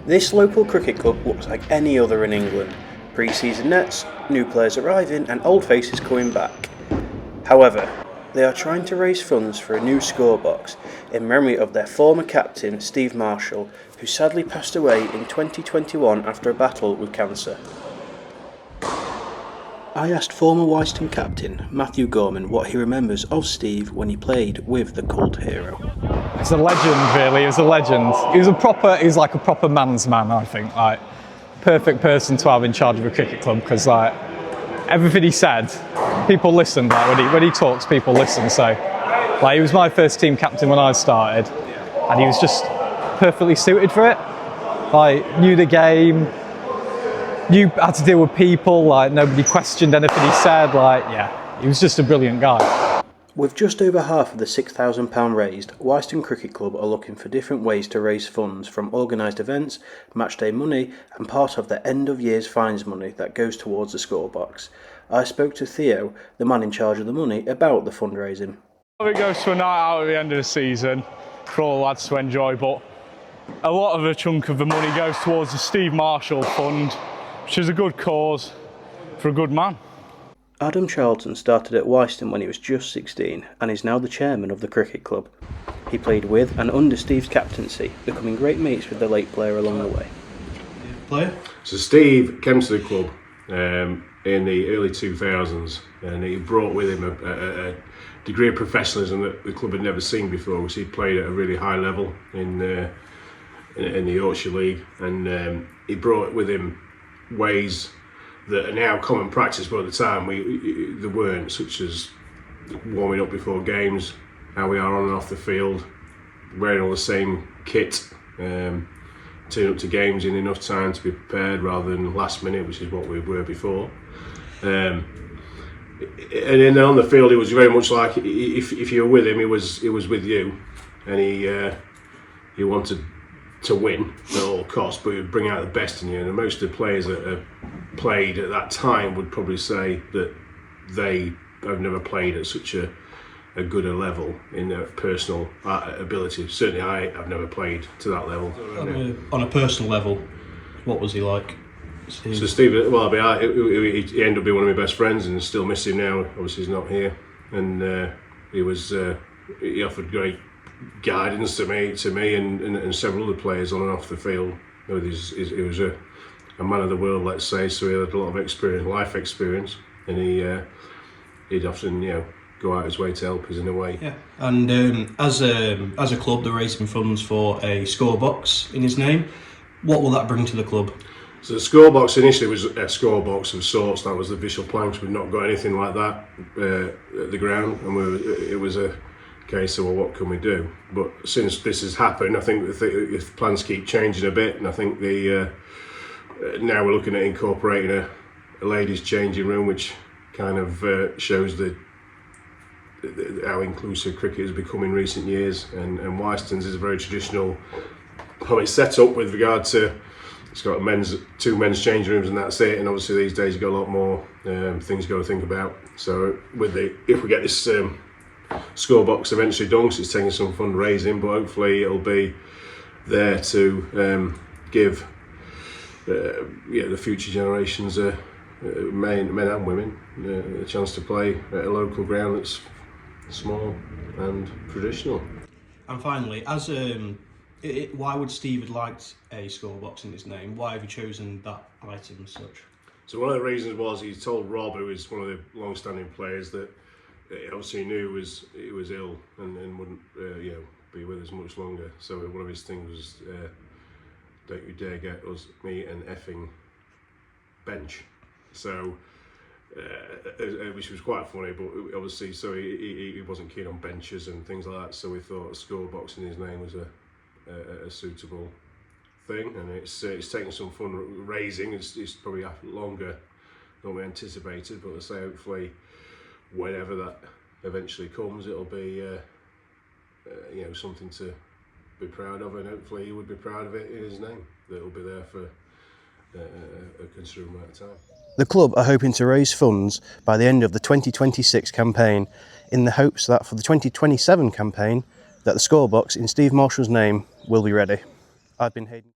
This local cricket club looks like any other in England. Pre-season nets, new players arriving and old faces coming back. However, they are trying to raise funds for a new scorebox in memory of their former captain Steve Marshall, who sadly passed away in 2021 after a battle with cancer. I asked former Wiston captain Matthew Gorman what he remembers of Steve when he played with the cult hero. He's a legend, really. He was a legend. He was like a proper man's man, I think. Like, perfect person to have in charge of a cricket club because, like, everything he said, people listened. Like, when he talks, people listen. So, like, he was my first team captain when I started, and he was just perfectly suited for it. Like, knew the game. You had to deal with people, like nobody questioned anything he said, like, yeah, he was just a brilliant guy. With just over half of the £6,000 raised, Wiston Cricket Club are looking for different ways to raise funds from organised events, matchday money and part of the end of year's fines money that goes towards the scorebox. I spoke to Theo, the man in charge of the money, about the fundraising. It goes to a night out at the end of the season for all the lads to enjoy, but a lot of a chunk of the money goes towards the Steve Marshall Fund, which is a good cause for a good man. Adam Charlton started at Wiston when he was just 16 and is now the chairman of the cricket club. He played with and under Steve's captaincy, becoming great mates with the late player along the way. So Steve came to the club in the early 2000s, and he brought with him a degree of professionalism that the club had never seen before, because he played at a really high level in the Yorkshire League, and he brought with him ways that are now common practice, but at the time there weren't, such as warming up before games, how we are on and off the field, wearing all the same kit, turning up to games in enough time to be prepared rather than last minute, which is what we were before. And then on the field, it was very much like if you were with him, it was with you, and he wanted to win at all costs, but he would bring out the best in you. And most of the players that played at that time would probably say that they have never played at such a good a level in their personal ability. Certainly I have never played to that level. On a personal level, what was he like, Steve? So Steve, well, he ended up being one of my best friends, and still miss him now. Obviously he's not here, and he offered great guidance to me and several other players on and off the field. He was a man of the world, let's say, so he had a lot of experience, life experience, and he'd often go out his way to help us in a way. Yeah, and as a club, they're raising funds for a scorebox in his name. What will that bring to the club? So the scorebox initially was a scorebox of sorts. That was the official planks. We've not got anything like that at the ground, and it was a case of, well, what can we do? But since this has happened, I think if plans keep changing a bit, and I think now we're looking at incorporating a ladies' changing room, which kind of shows how inclusive cricket has become in recent years. And Wiston's is a very traditional set up with regard to, it's got two men's changing rooms and that's it. And obviously these days you've got a lot more things you've got to think about. So if we get this scorebox eventually done, because it's taking some fundraising, but hopefully it'll be there to give the future generations, men and women, a chance to play at a local ground that's small and traditional. And finally, why would Steve have liked a scorebox in his name? Why have you chosen that item as such? So one of the reasons was he told Rob, who is one of the long-standing players, that he obviously knew he was ill and wouldn't be with us much longer. So one of his things was, don't you dare get me an effing bench. So, which was quite funny, but obviously, so he wasn't keen on benches and things like that. So we thought a scorebox in his name was a suitable thing, and it's taken some fun raising. It's probably longer than we anticipated, but I say hopefully, whenever that eventually comes, it'll be something to be proud of, and hopefully he would be proud of it in his name, that it'll be there for a considerable amount of time. The club are hoping to raise funds by the end of the 2026 campaign, in the hopes that for the 2027 campaign that the scorebox in Steve Marshall's name will be ready. I've been Hayden.